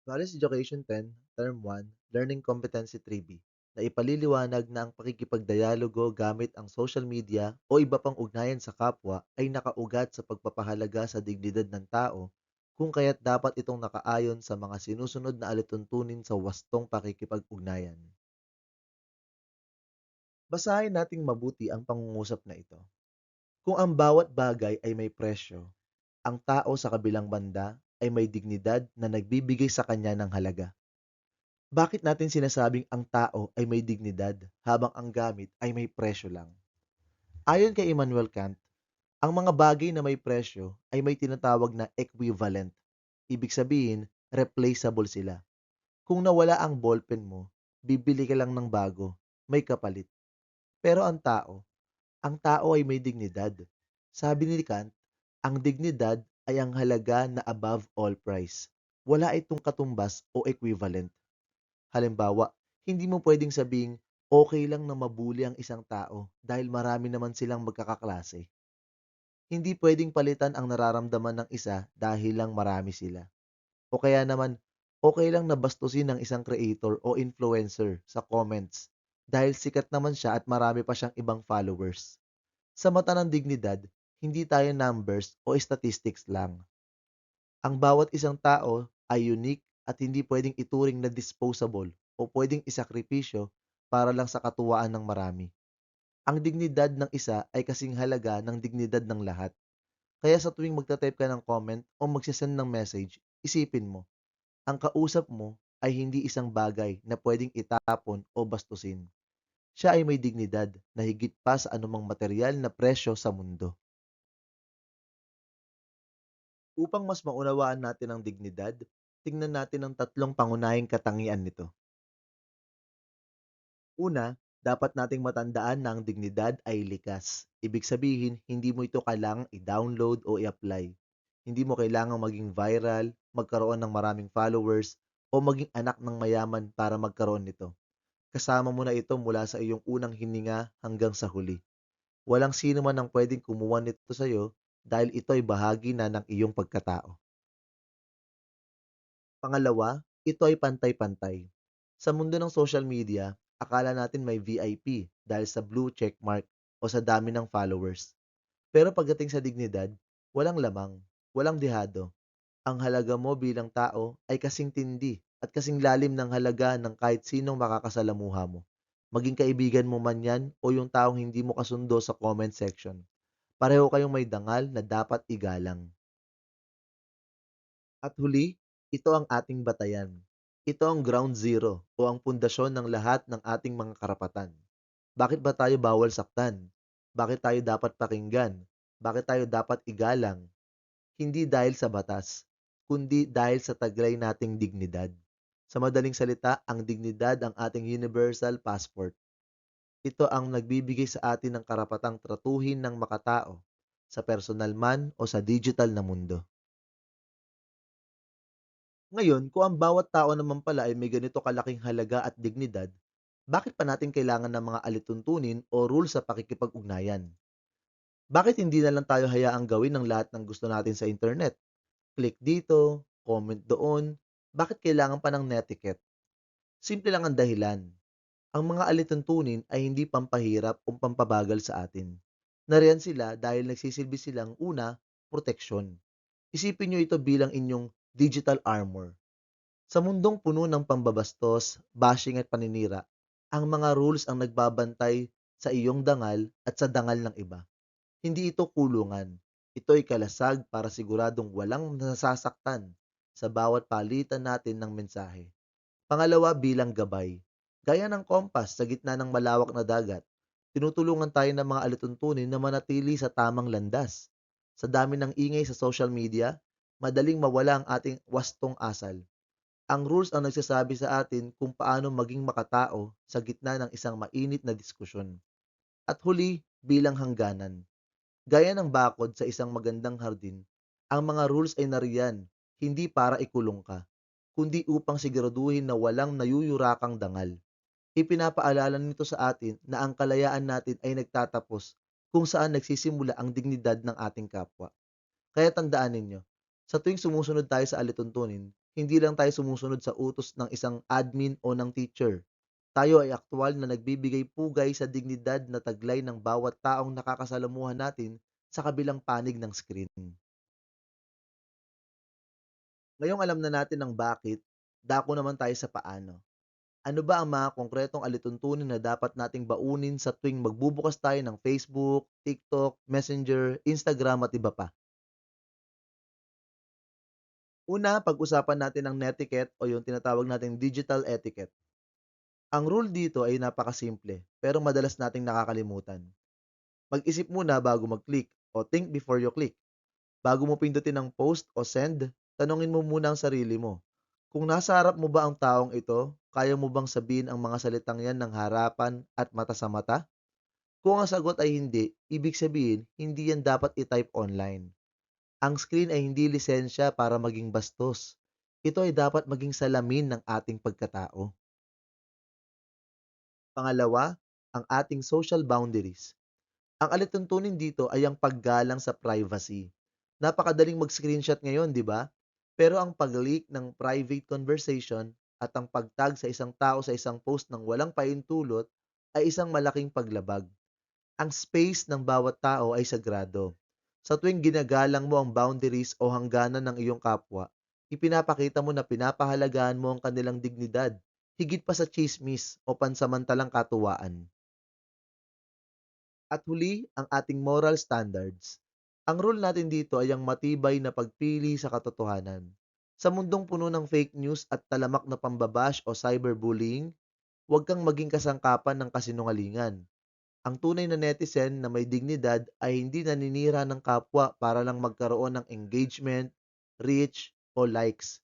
Values Education 10, Term 1, Learning Competency 3B, na ipaliliwanag na ang pakikipagdialogo gamit ang social media o iba pang ugnayan sa kapwa ay nakaugat sa pagpapahalaga sa dignidad ng tao kung kaya't dapat itong nakaayon sa mga sinusunod na alituntunin sa wastong pakikipag-ugnayan. Basahin nating mabuti ang pangungusap na ito. Kung ang bawat bagay ay may presyo, ang tao sa kabilang banda ay may dignidad na nagbibigay sa kanya ng halaga. Bakit natin sinasabing ang tao ay may dignidad habang ang gamit ay may presyo lang? Ayon kay Immanuel Kant, ang mga bagay na may presyo ay may tinatawag na equivalent. Ibig sabihin, replaceable sila. Kung nawala ang ballpen mo, bibili ka lang ng bago, may kapalit. Pero ang tao ay may dignidad. Sabi ni Kant, ang dignidad ay ang halaga na above all price. Wala itong katumbas o equivalent. Halimbawa, hindi mo pwedeng sabing okay lang na mabuli ang isang tao dahil marami naman silang magkakaklase. Hindi pwedeng palitan ang nararamdaman ng isa dahil lang marami sila. O kaya naman, okay lang na bastusin ng isang creator o influencer sa comments dahil sikat naman siya at marami pa siyang ibang followers. Sa mata ng dignidad, hindi tayo numbers o statistics lang. Ang bawat isang tao ay unique at hindi pwedeng ituring na disposable o pwedeng isakripisyo para lang sa katuwaan ng marami. Ang dignidad ng isa ay kasing halaga ng dignidad ng lahat. Kaya sa tuwing magta-type ka ng comment o magsisend ng message, isipin mo, ang kausap mo ay hindi isang bagay na pwedeng itapon o bastusin. Siya ay may dignidad na higit pa sa anumang material na presyo sa mundo. Upang mas maunawaan natin ang dignidad, tingnan natin ang tatlong pangunahing katangian nito. Una, dapat nating matandaan na ang dignidad ay likas. Ibig sabihin, hindi mo ito kailangang i-download o i-apply. Hindi mo kailangang maging viral, magkaroon ng maraming followers, o maging anak ng mayaman para magkaroon nito. Kasama mo na ito mula sa iyong unang hininga hanggang sa huli. Walang sino man ang pwedeng kumuha nito sa iyo dahil ito ay bahagi na ng iyong pagkatao. Pangalawa, ito ay pantay-pantay. Sa mundo ng social media, akala natin may VIP dahil sa blue check mark o sa dami ng followers. Pero pagdating sa dignidad, walang lamang, walang dehado. Ang halaga mo bilang tao ay kasing tindi at kasing lalim ng halaga ng kahit sinong makakasalamuha mo. Maging kaibigan mo man yan o yung taong hindi mo kasundo sa comment section. Pareho kayong may dangal na dapat igalang. At huli, ito ang ating batayan. Ito ang ground zero o ang pundasyon ng lahat ng ating mga karapatan. Bakit ba tayo bawal saktan? Bakit tayo dapat pakinggan? Bakit tayo dapat igalang? Hindi dahil sa batas, kundi dahil sa taglay nating dignidad. Sa madaling salita, ang dignidad ang ating universal passport. Ito ang nagbibigay sa atin ng karapatang tratuhin ng makatao sa personal man o sa digital na mundo. Ngayon, kung ang bawat tao naman pala ay may ganito kalaking halaga at dignidad, bakit pa natin kailangan ng mga alituntunin o rules sa pakikipag-ugnayan? Bakit hindi na lang tayo hayaang gawin ng lahat ng gusto natin sa internet? Click dito, comment doon, bakit kailangan pa ng netiquette? Simple lang ang dahilan. Ang mga alituntunin ay hindi pampahirap o pampabagal sa atin. Nariyan sila dahil nagsisilbi silang una, proteksyon. Isipin nyo ito bilang inyong digital armor. Sa mundong puno ng pambabastos, bashing at paninira, ang mga rules ang nagbabantay sa iyong dangal at sa dangal ng iba. Hindi ito kulungan. Ito ay kalasag para siguradong walang nasasaktan sa bawat palitan natin ng mensahe. Pangalawa, bilang gabay. Gaya ng kompas sa gitna ng malawak na dagat, tinutulungan tayo ng mga alituntunin na manatili sa tamang landas. Sa dami ng ingay sa social media, madaling mawala ang ating wastong asal. Ang rules ang nagsasabi sa atin kung paano maging makatao sa gitna ng isang mainit na diskusyon. At huli, bilang hangganan. Gaya ng bakod sa isang magandang hardin, ang mga rules ay nariyan hindi para ikulong ka, kundi upang siguraduhin na walang nayuyurakang dangal. Ipinapaalala nito sa atin na ang kalayaan natin ay nagtatapos kung saan nagsisimula ang dignidad ng ating kapwa. Kaya tandaan ninyo, Sa tuwing sumusunod tayo sa alituntunin, hindi lang tayo sumusunod sa utos ng isang admin o ng teacher. Tayo ay aktwal na nagbibigay pugay sa dignidad na taglay ng bawat taong nakakasalamuhan natin sa kabilang panig ng screen. Ngayong alam na natin ang bakit, dako naman tayo sa paano. Ano ba ang mga konkretong alituntunin na dapat nating baunin sa tuwing magbubukas tayo ng Facebook, TikTok, Messenger, Instagram at iba pa? Una, pag-usapan natin ang netiquette o yung tinatawag nating digital etiquette. Ang rule dito ay napakasimple, pero madalas nating nakakalimutan. Mag-isip muna bago mag-click o think before you click. Bago mo pindutin ang post o send, tanungin mo muna ang sarili mo. Kung nasa harap mo ba ang taong ito, kaya mo bang sabihin ang mga salitang yan ng harapan at mata sa mata? Kung ang sagot ay hindi, ibig sabihin, hindi yan dapat i-type online. Ang screen ay hindi lisensya para maging bastos. Ito ay dapat maging salamin ng ating pagkatao. Pangalawa, ang ating social boundaries. Ang alituntunin dito ay ang paggalang sa privacy. Napakadaling mag-screenshot ngayon, di ba? Pero ang pag-leak ng private conversation at ang pagtag sa isang tao sa isang post ng walang paintulot ay isang malaking paglabag. Ang space ng bawat tao ay sagrado. Sa tuwing ginagalang mo ang boundaries o hangganan ng iyong kapwa, ipinapakita mo na pinapahalagahan mo ang kanilang dignidad, higit pa sa chismis o pansamantalang katuwaan. At huli, ang ating moral standards. Ang rule natin dito ay ang matibay na pagpili sa katotohanan. Sa mundong puno ng fake news at talamak na pambabash o cyberbullying, huwag kang maging kasangkapan ng kasinungalingan. Ang tunay na netizen na may dignidad ay hindi naninira ng kapwa para lang magkaroon ng engagement, reach, o likes.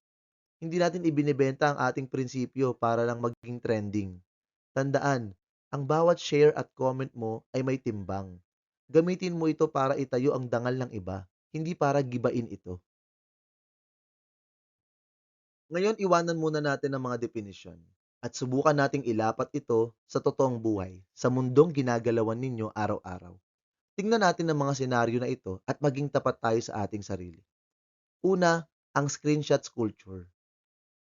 Hindi natin ibinebenta ang ating prinsipyo para lang maging trending. Tandaan, ang bawat share at comment mo ay may timbang. Gamitin mo ito para itayo ang dangal ng iba, hindi para gibain ito. Ngayon, iwanan muna natin ang mga definisyon at subukan nating ilapat ito sa totoong buhay, sa mundong ginagalawan ninyo araw-araw. Tingnan natin ang mga senaryo na ito at maging tapat tayo sa ating sarili. Una, ang screenshots culture.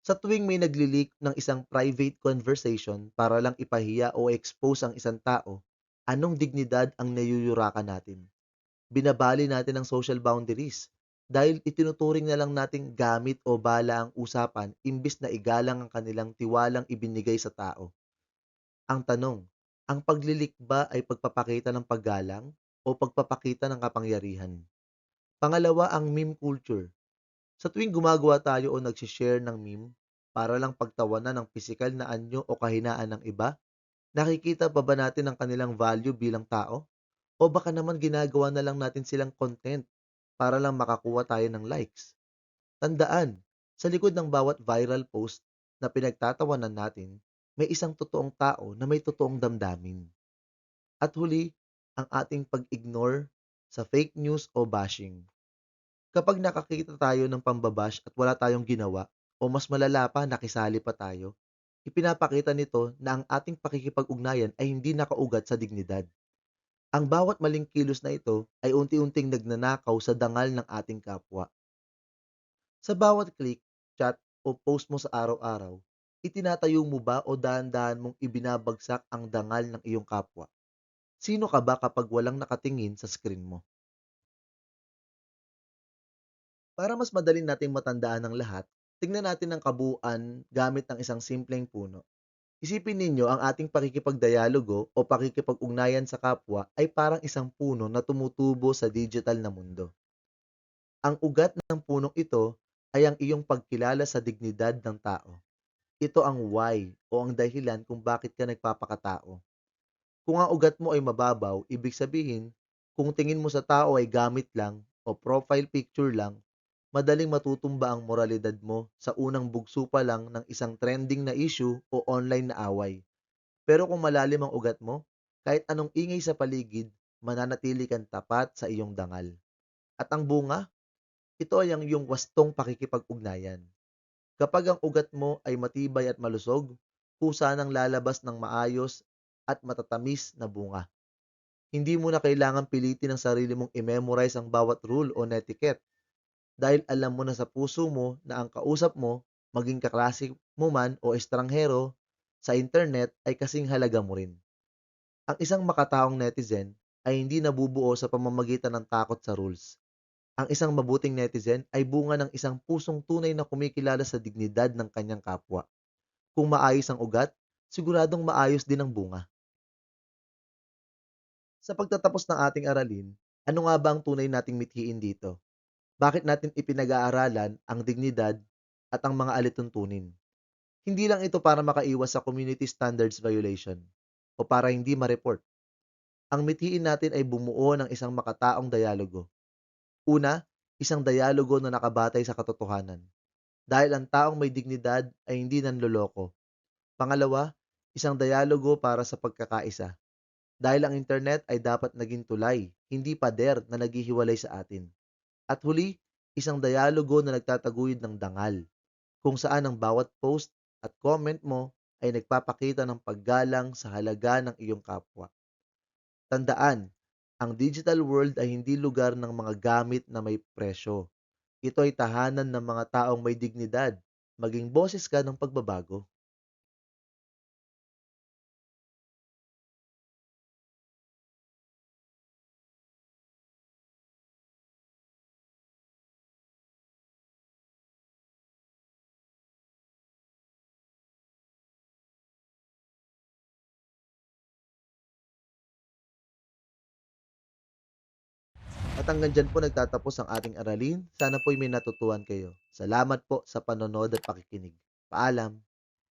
Sa tuwing may nagli-leak ng isang private conversation para lang ipahiya o expose ang isang tao, anong dignidad ang nayuyurakan natin? Binabali natin ang social boundaries dahil itinuturing na lang nating gamit o bala ang usapan imbis na igalang ang kanilang tiwalang ibinigay sa tao. Ang tanong, ang paglilik ba ay pagpapakita ng paggalang o pagpapakita ng kapangyarihan? Pangalawa, ang meme culture. Sa tuwing gumagawa tayo o nagsishare ng meme para lang pagtawanan ng pisikal na anyo o kahinaan ng iba, nakikita pa ba natin ang kanilang value bilang tao? O baka naman ginagawa na lang natin silang content para lang makakuha tayo ng likes? Tandaan, sa likod ng bawat viral post na pinagtatawanan natin, may isang totoong tao na may totoong damdamin. At huli, ang ating pag-ignore sa fake news o bashing. Kapag nakakita tayo ng pambabash at wala tayong ginawa, o mas malala pa, nakisali pa tayo, ipinapakita nito na ang ating pakikipag-ugnayan ay hindi nakaugat sa dignidad. Ang bawat maling kilos na ito ay unti-unting nagnanakaw sa dangal ng ating kapwa. Sa bawat click, chat o post mo sa araw-araw, itinatayo mo ba o dahan-dahan mong ibinabagsak ang dangal ng iyong kapwa? Sino ka ba kapag walang nakatingin sa screen mo? Para mas madali nating matandaan ang lahat, tingnan natin ang kabuuan gamit ng isang simpleng puno. Isipin ninyo ang ating pakikipagdialogo o pakikipag-ugnayan sa kapwa ay parang isang puno na tumutubo sa digital na mundo. Ang ugat ng punong ito ay ang iyong pagkilala sa dignidad ng tao. Ito ang why o ang dahilan kung bakit ka nagpapakatao. Kung ang ugat mo ay mababaw, ibig sabihin, kung tingin mo sa tao ay gamit lang o profile picture lang, madaling matutumba ang moralidad mo sa unang bugso pa lang ng isang trending na issue o online na away. Pero kung malalim ang ugat mo, kahit anong ingay sa paligid, mananatili kang tapat sa iyong dangal. At ang bunga, ito ay ang iyong wastong pakikipag-ugnayan. Kapag ang ugat mo ay matibay at malusog, kusa nang lalabas ng maayos at matatamis na bunga. Hindi mo na kailangan pilitin ang sarili mong i-memorize ang bawat rule o netiquette. dahil alam mo na sa puso mo na ang kausap mo, maging kaklase mo man o estranghero, sa internet ay kasing halaga mo rin. Ang isang makataong netizen ay hindi nabubuo sa pamamagitan ng takot sa rules. Ang isang mabuting netizen ay bunga ng isang pusong tunay na kumikilala sa dignidad ng kanyang kapwa. Kung maayos ang ugat, siguradong maayos din ang bunga. Sa pagtatapos ng ating aralin, ano nga ba ang tunay nating mithiin dito? Bakit natin ipinag-aaralan ang dignidad at ang mga alituntunin? Hindi lang ito para makaiwas sa community standards violation o para hindi ma-report. Ang mithiin natin ay bumuo ng isang makataong dialogo. Una, isang dialogo na nakabatay sa katotohanan. Dahil ang taong may dignidad ay hindi nanloloko. Pangalawa, isang dialogo para sa pagkakaisa. Dahil ang internet ay dapat naging tulay, hindi pader na naghihiwalay sa atin. At huli, isang dialogo na nagtataguyod ng dangal, kung saan ang bawat post at comment mo ay nagpapakita ng paggalang sa halaga ng iyong kapwa. Tandaan, ang digital world ay hindi lugar ng mga gamit na may presyo. Ito ay tahanan ng mga taong may dignidad. Maging boses ka ng pagbabago. At hanggang dyan po nagtatapos ang ating aralin. Sana po'y may natutuhan kayo. Salamat po sa panonood at pakikinig. Paalam!